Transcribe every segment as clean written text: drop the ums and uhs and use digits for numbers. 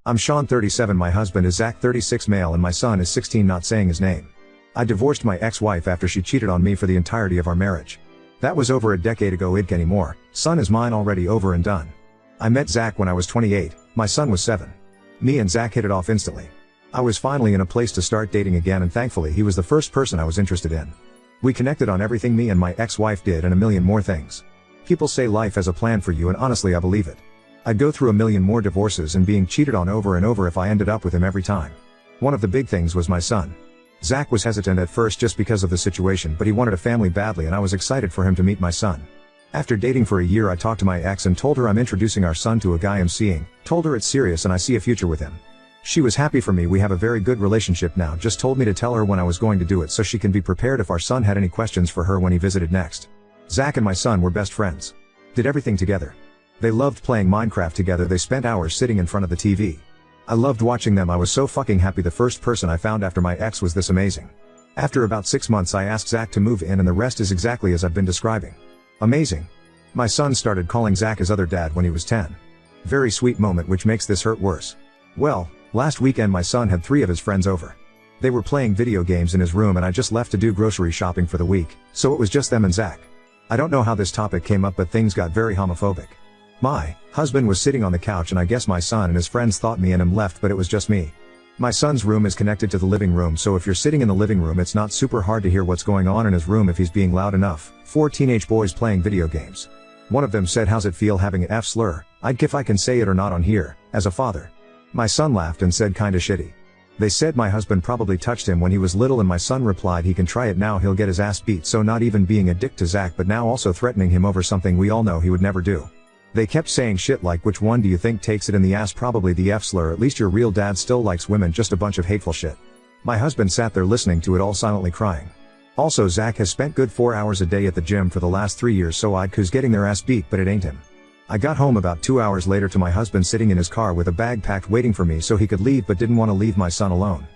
I'm Sean 37, my husband is Zach 36 male, and my son is 16 not saying his name. I divorced my ex-wife after she cheated on me for the entirety of our marriage. That was over a decade ago. It anymore. Son is mine already over and done. I met Zach when I was 28, my son was 7. Me and Zach hit it off instantly. I was finally in a place to start dating again, and thankfully he was the first person I was interested in. We connected on everything me and my ex-wife did and a million more things. People say life has a plan for you, and honestly I believe it. I'd go through a million more divorces and being cheated on over and over if I ended up with him every time. One of the big things was my son. Zach was hesitant at first just because of the situation, but he wanted a family badly and I was excited for him to meet my son. After dating for a year, I talked to my ex and told her I'm introducing our son to a guy I'm seeing, told her it's serious and I see a future with him. She was happy for me. We have a very good relationship now, just told me to tell her when I was going to do it so she can be prepared if our son had any questions for her when he visited next. Zach and my son were best friends. Did everything together. They loved playing Minecraft together. They spent hours sitting in front of the TV. I loved watching them. I was so fucking happy. The first person I found after my ex was this amazing. After about 6 months I asked Zach to move in and the rest is exactly as I've been describing. Amazing. My son started calling Zach his other dad when he was 10. Very sweet moment, which makes this hurt worse. Well, last weekend my son had 3 of his friends over. They were playing video games in his room and I just left to do grocery shopping for the week, so it was just them and Zach. I don't know how this topic came up, but things got very homophobic. My husband was sitting on the couch and I guess my son and his friends thought me and him left, but it was just me. My son's room is connected to the living room, so if you're sitting in the living room it's not super hard to hear what's going on in his room if he's being loud enough. 4 teenage boys playing video games. One of them said, "How's it feel having an F slur? I'd if I can say it or not on here, as a father." My son laughed and said, "Kinda shitty." They said my husband probably touched him when he was little and my son replied he can try it now, he'll get his ass beat. So not even being a dick to Zach, but now also threatening him over something we all know he would never do. They kept saying shit like, "Which one do you think takes it in the ass?" Probably the F slur. "At least your real dad still likes women." Just a bunch of hateful shit. My husband sat there listening to it all, silently crying. Also, Zach has spent good 4 hours a day at the gym for the last 3 years, so I'd cause getting their ass beat, but it ain't him. I got home about 2 hours later to my husband sitting in his car with a bag packed waiting for me so he could leave, but didn't want to leave my son alone.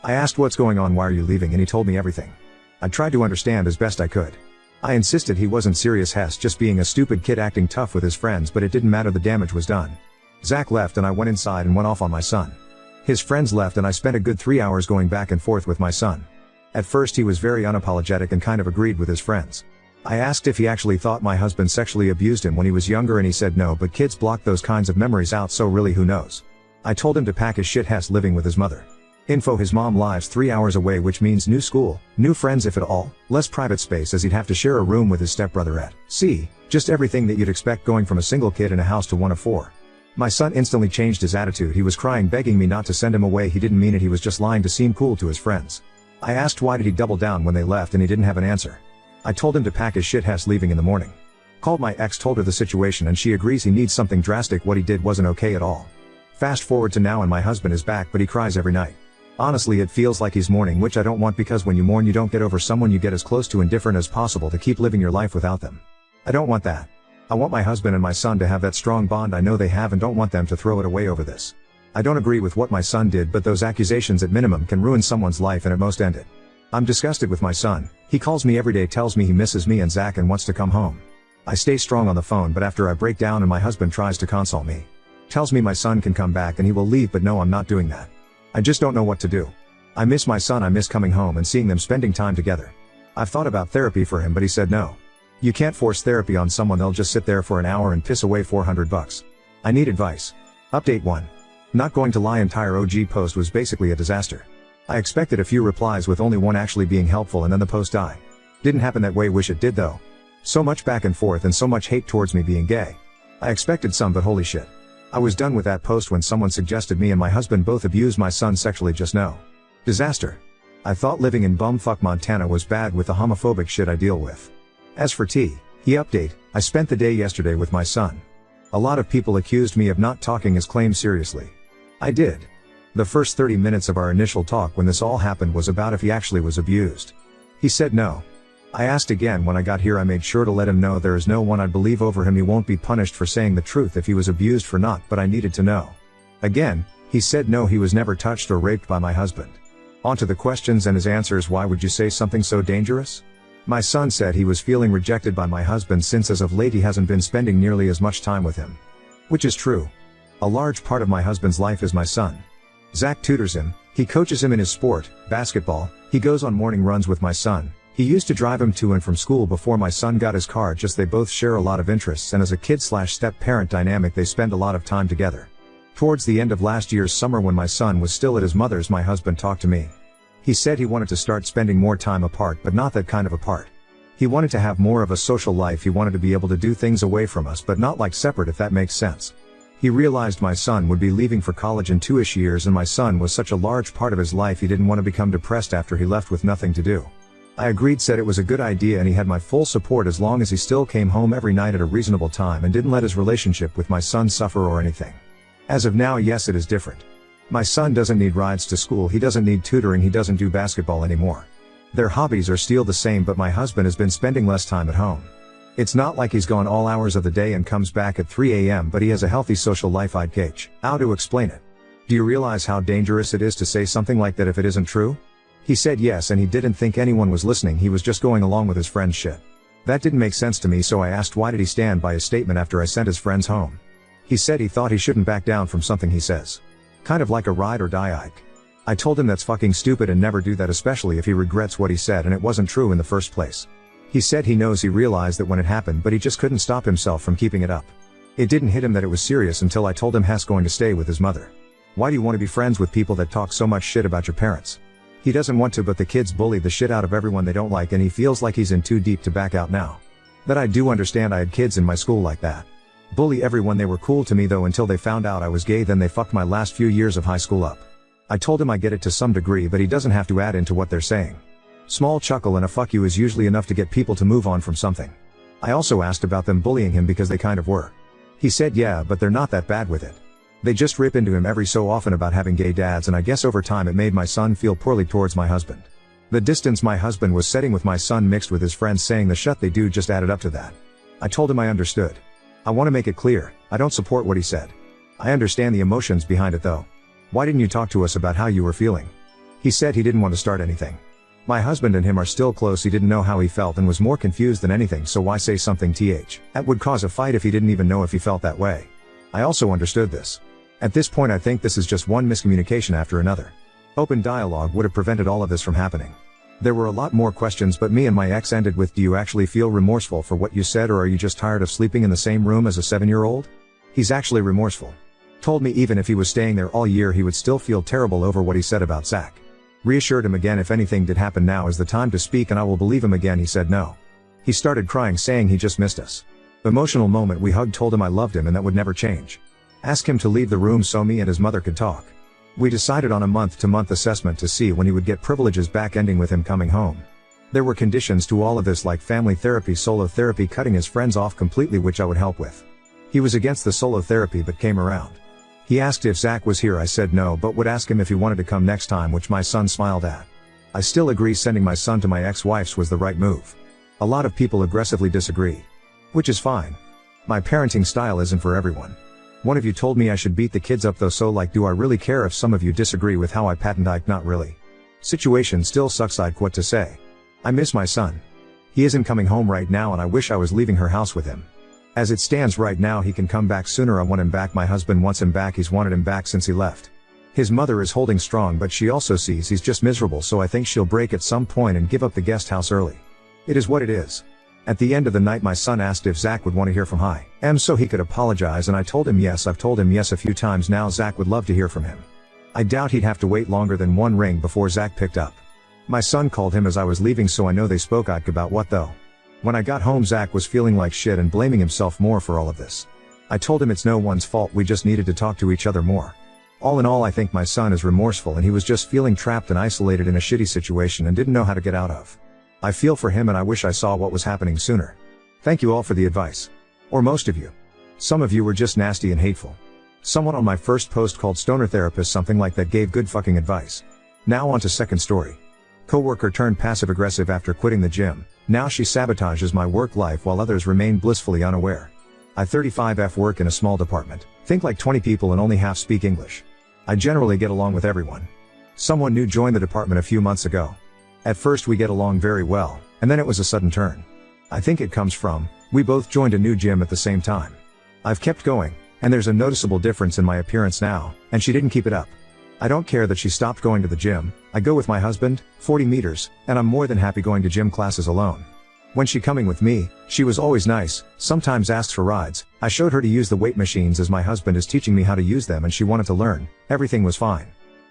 I asked, "What's going on? Why are you leaving?" and he told me everything. I tried to understand as best I could. I insisted he wasn't serious, just being a stupid kid acting tough with his friends, but it didn't matter, the damage was done. Zach left and I went inside and went off on my son. His friends left and I spent a good 3 hours going back and forth with my son. At first he was very unapologetic and kind of agreed with his friends. I asked if he actually thought my husband sexually abused him when he was younger and he said no, but kids block those kinds of memories out, so really who knows. I told him to pack his shit, living with his mother. Info: his mom lives 3 hours away, which means new school, new friends if at all, less private space as he'd have to share a room with his stepbrother at sea. Just everything that you'd expect going from a single kid in a house to one of 4. My son instantly changed his attitude. He was crying, begging me not to send him away. He didn't mean it, he was just lying to seem cool to his friends. I asked why did he double down when they left and he didn't have an answer. I told him to pack his shit, leaving in the morning. Called my ex, told her the situation and she agrees he needs something drastic. What he did wasn't okay at all. Fast forward to now and my husband is back, but he cries every night. Honestly, it feels like he's mourning, which I don't want, because when you mourn you don't get over someone, you get as close to indifferent as possible to keep living your life without them. I don't want that. I want my husband and my son to have that strong bond I know they have and don't want them to throw it away over this. I don't agree with what my son did, but those accusations at minimum can ruin someone's life and at most end it. I'm disgusted with my son. He calls me every day, tells me he misses me and Zach and wants to come home. I stay strong on the phone, but after I break down and my husband tries to console me. Tells me my son can come back and he will leave, but no, I'm not doing that. I just don't know what to do. I miss my son, I miss coming home and seeing them, spending time together. I've thought about therapy for him, but he said no. You can't force therapy on someone, they'll just sit there for an hour and piss away $400. I need advice. Update 1. Not going to lie, entire OG post was basically a disaster. I expected a few replies with only one actually being helpful and then the post died. Didn't happen that way, wish it did though. So much back and forth and so much hate towards me being gay. I expected some, but holy shit. I was done with that post when someone suggested me and my husband both abuse my son sexually. Just no. Disaster. I thought living in bumfuck Montana was bad with the homophobic shit I deal with. As for T, he update, I spent the day yesterday with my son. A lot of people accused me of not taking his claim seriously. I did. The first 30 minutes of our initial talk when this all happened was about if he actually was abused. He said no. I asked again when I got here. I made sure to let him know there is no one I'd believe over him. He won't be punished for saying the truth if he was abused for not, but I needed to know. Again, he said no, he was never touched or raped by my husband. On to the questions and his answers. Why would you say something so dangerous? My son said he was feeling rejected by my husband since as of late he hasn't been spending nearly as much time with him. Which is true. A large part of my husband's life is my son. Zach tutors him, he coaches him in his sport, basketball, he goes on morning runs with my son. He used to drive him to and from school before my son got his car. Just they both share a lot of interests, and as a kid/step-parent dynamic they spend a lot of time together. Towards the end of last year's summer when my son was still at his mother's, my husband talked to me. He said he wanted to start spending more time apart, but not that kind of apart. He wanted to have more of a social life. He wanted to be able to do things away from us, but not like separate, if that makes sense. He realized my son would be leaving for college in 2-ish years, and my son was such a large part of his life he didn't want to become depressed after he left with nothing to do. I agreed, said it was a good idea, and he had my full support as long as he still came home every night at a reasonable time and didn't let his relationship with my son suffer or anything. As of now, yes, it is different. My son doesn't need rides to school, he doesn't need tutoring, he doesn't do basketball anymore. Their hobbies are still the same, but my husband has been spending less time at home. It's not like he's gone all hours of the day and comes back at 3 a.m., but he has a healthy social life. I'd gauge how to explain it. Do you realize how dangerous it is to say something like that if it isn't true? He said yes, and he didn't think anyone was listening, he was just going along with his friend's shit. That didn't make sense to me, so I asked why did he stand by his statement after I sent his friends home. He said he thought he shouldn't back down from something he says. Kind of like a ride or die Ike. I told him that's fucking stupid and never do that, especially if he regrets what he said and it wasn't true in the first place. He said he knows, he realized that when it happened, but he just couldn't stop himself from keeping it up. It didn't hit him that it was serious until I told him he's going to stay with his mother. Why do you want to be friends with people that talk so much shit about your parents? He doesn't want to, but the kids bully the shit out of everyone they don't like, and he feels like he's in too deep to back out now. That I do understand. I had kids in my school like that. Bully everyone. They were cool to me though until they found out I was gay, then they fucked my last few years of high school up. I told him I get it to some degree, but he doesn't have to add into what they're saying. Small chuckle and a fuck you is usually enough to get people to move on from something. I also asked about them bullying him because they kind of were. He said yeah, but they're not that bad with it. They just rip into him every so often about having gay dads, and I guess over time it made my son feel poorly towards my husband. The distance my husband was setting with my son mixed with his friends saying the shit they do just added up to that. I told him I understood. I want to make it clear, I don't support what he said. I understand the emotions behind it though. Why didn't you talk to us about how you were feeling? He said he didn't want to start anything. My husband and him are still close, he didn't know how he felt and was more confused than anything, so why say something that would cause a fight if he didn't even know if he felt that way? I also understood this. At this point I think this is just one miscommunication after another. Open dialogue would have prevented all of this from happening. There were a lot more questions, but me and my ex ended with, do you actually feel remorseful for what you said, or are you just tired of sleeping in the same room as a 7-year-old? He's actually remorseful. Told me even if he was staying there all year he would still feel terrible over what he said about Zach. Reassured him again if anything did happen, now is the time to speak and I will believe him again. He said no. He started crying saying he just missed us. Emotional moment, we hugged, told him I loved him and that would never change. Asked him to leave the room so me and his mother could talk. We decided on a month-to-month assessment to see when he would get privileges back, ending with him coming home. There were conditions to all of this, like family therapy, solo therapy, cutting his friends off completely, which I would help with. He was against the solo therapy but came around. He asked if Zach was here, I said no, but would ask him if he wanted to come next time, which my son smiled at. I still agree sending my son to my ex-wife's was the right move. A lot of people aggressively disagree. Which is fine. My parenting style isn't for everyone. One of you told me I should beat the kids up though, so like, do I really care if some of you disagree with how I patent Ike? Not really. Situation still sucks. Ike, what to say? I miss my son. He isn't coming home right now and I wish I was leaving her house with him. As it stands right now he can come back sooner. I want him back. My husband wants him back. He's wanted him back since he left. His mother is holding strong, but she also sees he's just miserable, so I think she'll break at some point and give up the guest house early. It is what it is. At the end of the night my son asked if Zach would want to hear from him so he could apologize, and I told him yes. I've told him yes a few times now. Zach would love to hear from him. I doubt he'd have to wait longer than one ring before Zach picked up. My son called him as I was leaving, so I know they spoke. Ike, about what though? When I got home Zach was feeling like shit and blaming himself more for all of this. I told him it's no one's fault, we just needed to talk to each other more. All in all I think my son is remorseful and he was just feeling trapped and isolated in a shitty situation and didn't know how to get out of. I feel for him and I wish I saw what was happening sooner. Thank you all for the advice. Or most of you. Some of you were just nasty and hateful. Someone on my first post called Stoner Therapist something like that gave good fucking advice. Now on to second story. Coworker turned passive aggressive after quitting the gym. Now she sabotages my work life while others remain blissfully unaware. I 35F work in a small department. Think like 20 people and only half speak English. I generally get along with everyone. Someone new joined the department a few months ago. At first we get along very well, and then it was a sudden turn. I think it comes from, we both joined a new gym at the same time. I've kept going, And there's a noticeable difference in my appearance now, and she didn't keep it up. I don't care that she stopped going to the gym. I go with my husband, 40 meters, and I'm more than happy going to gym classes alone. When she coming with me, she was always nice, sometimes asks for rides. I showed her to use the weight machines as my husband is teaching me how to use them and she wanted to learn. Everything was fine.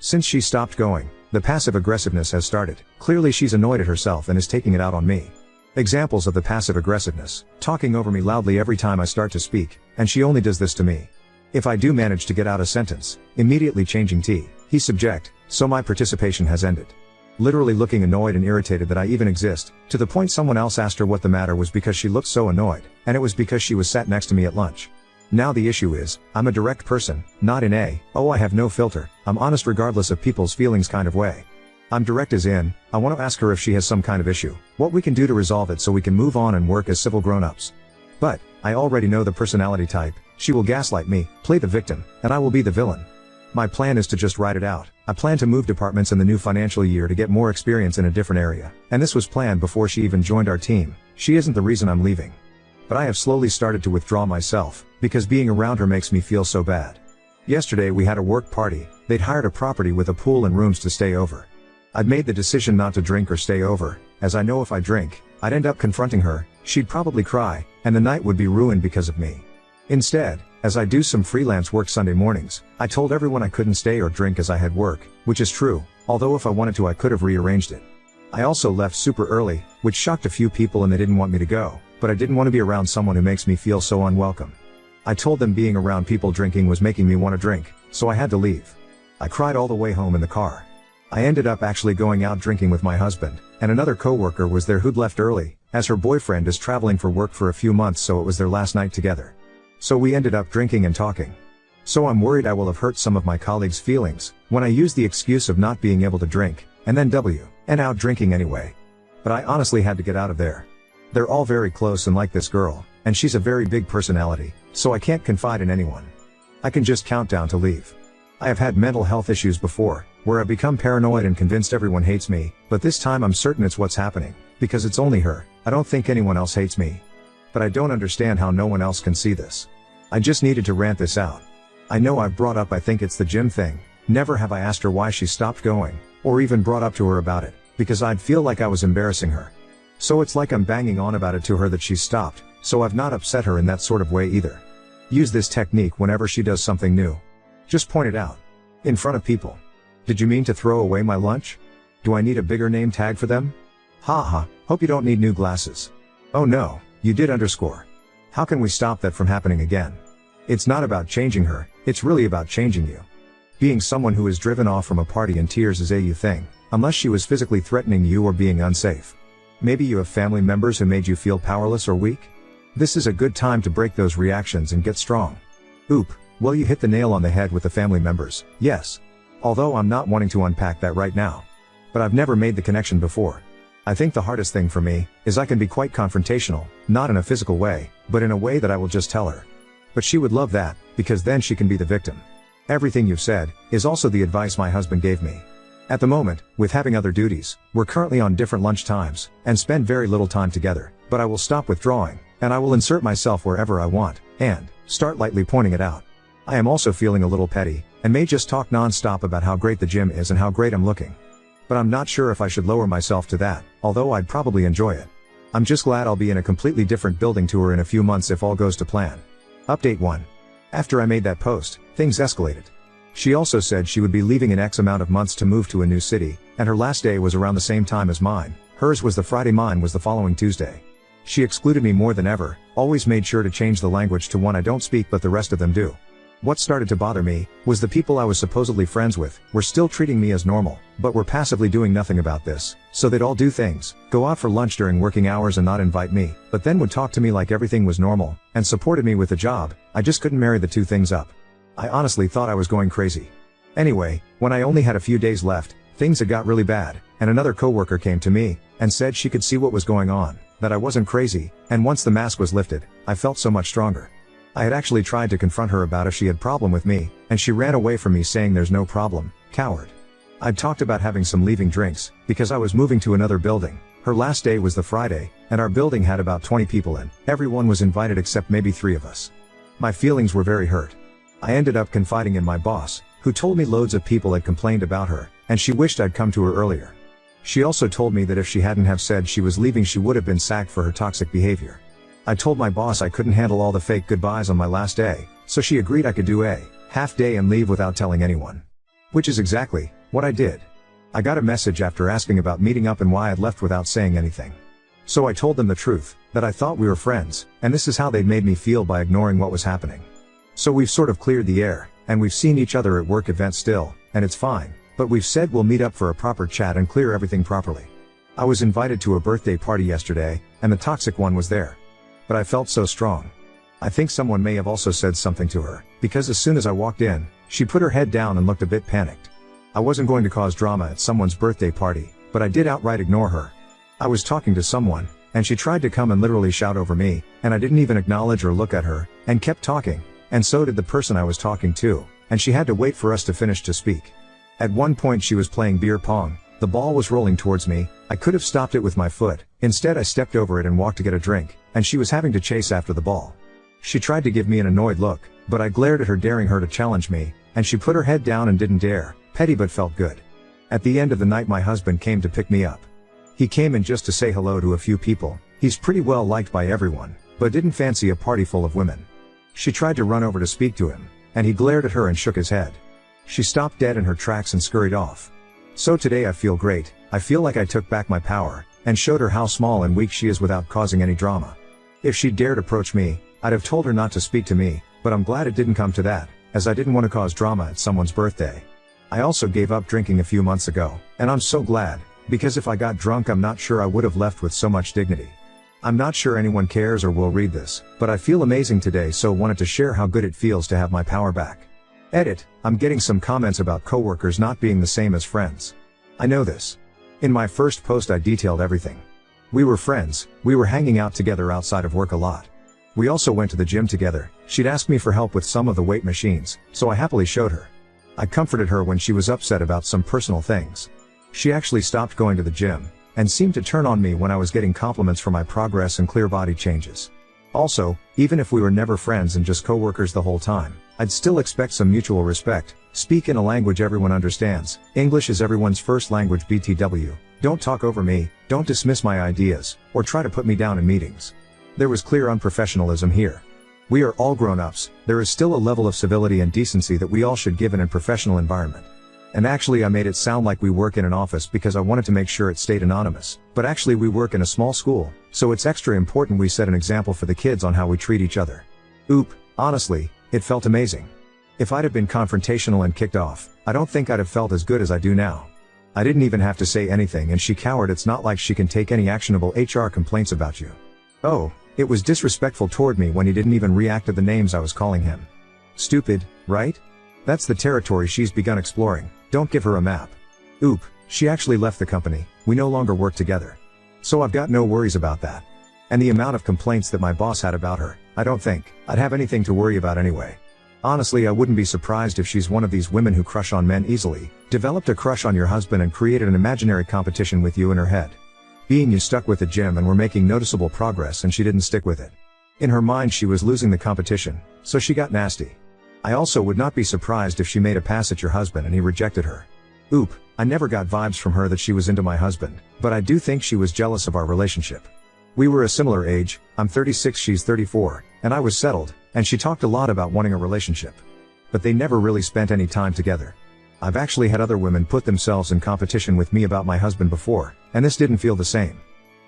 Since she stopped going, the passive aggressiveness has started. Clearly she's annoyed at herself and is taking it out on me. Examples of the passive aggressiveness: talking over me loudly every time I start to speak, and she only does this to me. If I do manage to get out a sentence, immediately changing T, he subject, so my participation has ended. Literally looking annoyed and irritated that I even exist, to the point someone else asked her what the matter was because she looked so annoyed, and it was because she was sat next to me at lunch. Now the issue is, I'm a direct person, not in a, oh I have no filter, I'm honest regardless of people's feelings kind of way. I'm direct as in, I want to ask her if she has some kind of issue, what we can do to resolve it so we can move on and work as civil grown-ups. But, I already know the personality type, she will gaslight me, play the victim, and I will be the villain. My plan is to just ride it out. I plan to move departments in the new financial year to get more experience in a different area, and this was planned before she even joined our team. She isn't the reason I'm leaving. But I have slowly started to withdraw myself, because being around her makes me feel so bad. Yesterday we had a work party. They'd hired a property with a pool and rooms to stay over. I'd made the decision not to drink or stay over, as I know if I drink, I'd end up confronting her, she'd probably cry, and the night would be ruined because of me. Instead, as I do some freelance work Sunday mornings, I told everyone I couldn't stay or drink as I had work, which is true, although if I wanted to I could have rearranged it. I also left super early, which shocked a few people and they didn't want me to go, but I didn't want to be around someone who makes me feel so unwelcome. I told them being around people drinking was making me want to drink, so I had to leave. I cried all the way home in the car. I ended up actually going out drinking with my husband, and another coworker was there who'd left early, as her boyfriend is traveling for work for a few months, so it was their last night together. So we ended up drinking and talking. So I'm worried I will have hurt some of my colleagues' feelings, when I used the excuse of not being able to drink, and then and out drinking anyway. But I honestly had to get out of there. They're all very close and like this girl, and she's a very big personality, so I can't confide in anyone. I can just count down to leave. I have had mental health issues before, where I become paranoid and convinced everyone hates me, but this time I'm certain it's what's happening, because it's only her. I don't think anyone else hates me. But I don't understand how no one else can see this. I just needed to rant this out. I know I've brought up I think it's the gym thing. Never have I asked her why she stopped going, or even brought up to her about it, because I'd feel like I was embarrassing her. So it's like I'm banging on about it to her that she's stopped, so I've not upset her in that sort of way either. Use this technique whenever she does something new. Just point it out. In front of people. Did you mean to throw away my lunch? Do I need a bigger name tag for them? Haha, hope you don't need new glasses. Oh no, you did underscore. How can we stop that from happening again? It's not about changing her, it's really about changing you. Being someone who is driven off from a party in tears is a you thing, unless she was physically threatening you or being unsafe. Maybe you have family members who made you feel powerless or weak? This is a good time to break those reactions and get strong. Oop, well you hit the nail on the head with the family members, yes. Although I'm not wanting to unpack that right now. But I've never made the connection before. I think the hardest thing for me, is I can be quite confrontational, not in a physical way, but in a way that I will just tell her. But she would love that, because then she can be the victim. Everything you've said, is also the advice my husband gave me. At the moment, with having other duties, we're currently on different lunch times, and spend very little time together, but I will stop withdrawing, and I will insert myself wherever I want, and start lightly pointing it out. I am also feeling a little petty, and may just talk non-stop about how great the gym is and how great I'm looking. But I'm not sure if I should lower myself to that, although I'd probably enjoy it. I'm just glad I'll be in a completely different building tour in a few months if all goes to plan. Update 1. After I made that post, things escalated. She also said she would be leaving in X amount of months to move to a new city, and her last day was around the same time as mine. Hers was the Friday, mine was the following Tuesday. She excluded me more than ever, always made sure to change the language to one I don't speak but the rest of them do. What started to bother me, was the people I was supposedly friends with, were still treating me as normal, but were passively doing nothing about this. So they'd all do things, go out for lunch during working hours and not invite me, but then would talk to me like everything was normal, and supported me with a job. I just couldn't marry the two things up. I honestly thought I was going crazy. Anyway, when I only had a few days left, things had got really bad, and another coworker came to me, and said she could see what was going on, that I wasn't crazy, and once the mask was lifted, I felt so much stronger. I had actually tried to confront her about if she had problem with me, and she ran away from me saying there's no problem, coward. I'd talked about having some leaving drinks, because I was moving to another building. Her last day was the Friday, and our building had about 20 people in. Everyone was invited except maybe 3 of us. My feelings were very hurt. I ended up confiding in my boss, who told me loads of people had complained about her, and she wished I'd come to her earlier. She also told me that if she hadn't have said she was leaving, she would have been sacked for her toxic behavior. I told my boss I couldn't handle all the fake goodbyes on my last day, so she agreed I could do a half day and leave without telling anyone. Which is exactly what I did. I got a message after asking about meeting up and why I'd left without saying anything. So I told them the truth, that I thought we were friends, and this is how they'd made me feel by ignoring what was happening. So we've sort of cleared the air, and we've seen each other at work events still, and it's fine, but we've said we'll meet up for a proper chat and clear everything properly. I was invited to a birthday party yesterday, and the toxic one was there. But I felt so strong. I think someone may have also said something to her, because as soon as I walked in, she put her head down and looked a bit panicked. I wasn't going to cause drama at someone's birthday party, but I did outright ignore her. I was talking to someone, and she tried to come and literally shout over me, and I didn't even acknowledge or look at her, and kept talking, and so did the person I was talking to, and she had to wait for us to finish to speak. At one point she was playing beer pong, the ball was rolling towards me, I could have stopped it with my foot, instead I stepped over it and walked to get a drink, and she was having to chase after the ball. She tried to give me an annoyed look, but I glared at her, daring her to challenge me, and she put her head down and didn't dare. Petty but felt good. At the end of the night my husband came to pick me up. He came in just to say hello to a few people. He's pretty well liked by everyone, but didn't fancy a party full of women. She tried to run over to speak to him, and he glared at her and shook his head. She stopped dead in her tracks and scurried off. So today I feel great. I feel like I took back my power, and showed her how small and weak she is without causing any drama. If she'd dared approach me, I'd have told her not to speak to me, but I'm glad it didn't come to that, as I didn't want to cause drama at someone's birthday. I also gave up drinking a few months ago, and I'm so glad, because if I got drunk I'm not sure I would have left with so much dignity. I'm not sure anyone cares or will read this, but I feel amazing today, so wanted to share how good it feels to have my power back. Edit, I'm getting some comments about coworkers not being the same as friends. I know this. In my first post I detailed everything. We were friends, we were hanging out together outside of work a lot. We also went to the gym together. She'd ask me for help with some of the weight machines, so I happily showed her. I comforted her when she was upset about some personal things. She actually stopped going to the gym, and seemed to turn on me when I was getting compliments for my progress and clear body changes. Also, even if we were never friends and just coworkers the whole time, I'd still expect some mutual respect. Speak in a language everyone understands. English is everyone's first language. BTW. Don't talk over me, don't dismiss my ideas, or try to put me down in meetings. There was clear unprofessionalism here. We are all grown-ups, there is still a level of civility and decency that we all should give in a professional environment. And actually I made it sound like we work in an office because I wanted to make sure it stayed anonymous, but actually we work in a small school, so it's extra important we set an example for the kids on how we treat each other. Honestly, it felt amazing. If I'd have been confrontational and kicked off, I don't think I'd have felt as good as I do now. I didn't even have to say anything and she cowered. It's not like she can take any actionable HR complaints about you. Oh, it was disrespectful toward me when he didn't even react to the names I was calling him. Stupid, right? That's the territory she's begun exploring. Don't give her a map. She actually left the company, we no longer work together. So I've got no worries about that. And the amount of complaints that my boss had about her, I don't think I'd have anything to worry about anyway. Honestly, I wouldn't be surprised if she's one of these women who crush on men easily, developed a crush on your husband and created an imaginary competition with you in her head. You stuck with the gym and were making noticeable progress and she didn't stick with it. In her mind she was losing the competition, so she got nasty. I also would not be surprised if she made a pass at your husband and he rejected her. I never got vibes from her that she was into my husband, but I do think she was jealous of our relationship. We were a similar age, I'm 36, she's 34, and I was settled, and she talked a lot about wanting a relationship. But they never really spent any time together. I've actually had other women put themselves in competition with me about my husband before, and this didn't feel the same.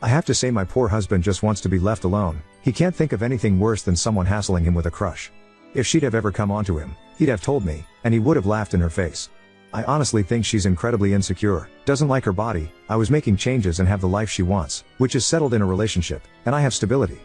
I have to say my poor husband just wants to be left alone. He can't think of anything worse than someone hassling him with a crush. If she'd have ever come onto him, he'd have told me, and he would have laughed in her face. I honestly think she's incredibly insecure, doesn't like her body. I was making changes and have the life she wants, which is settled in a relationship, and I have stability.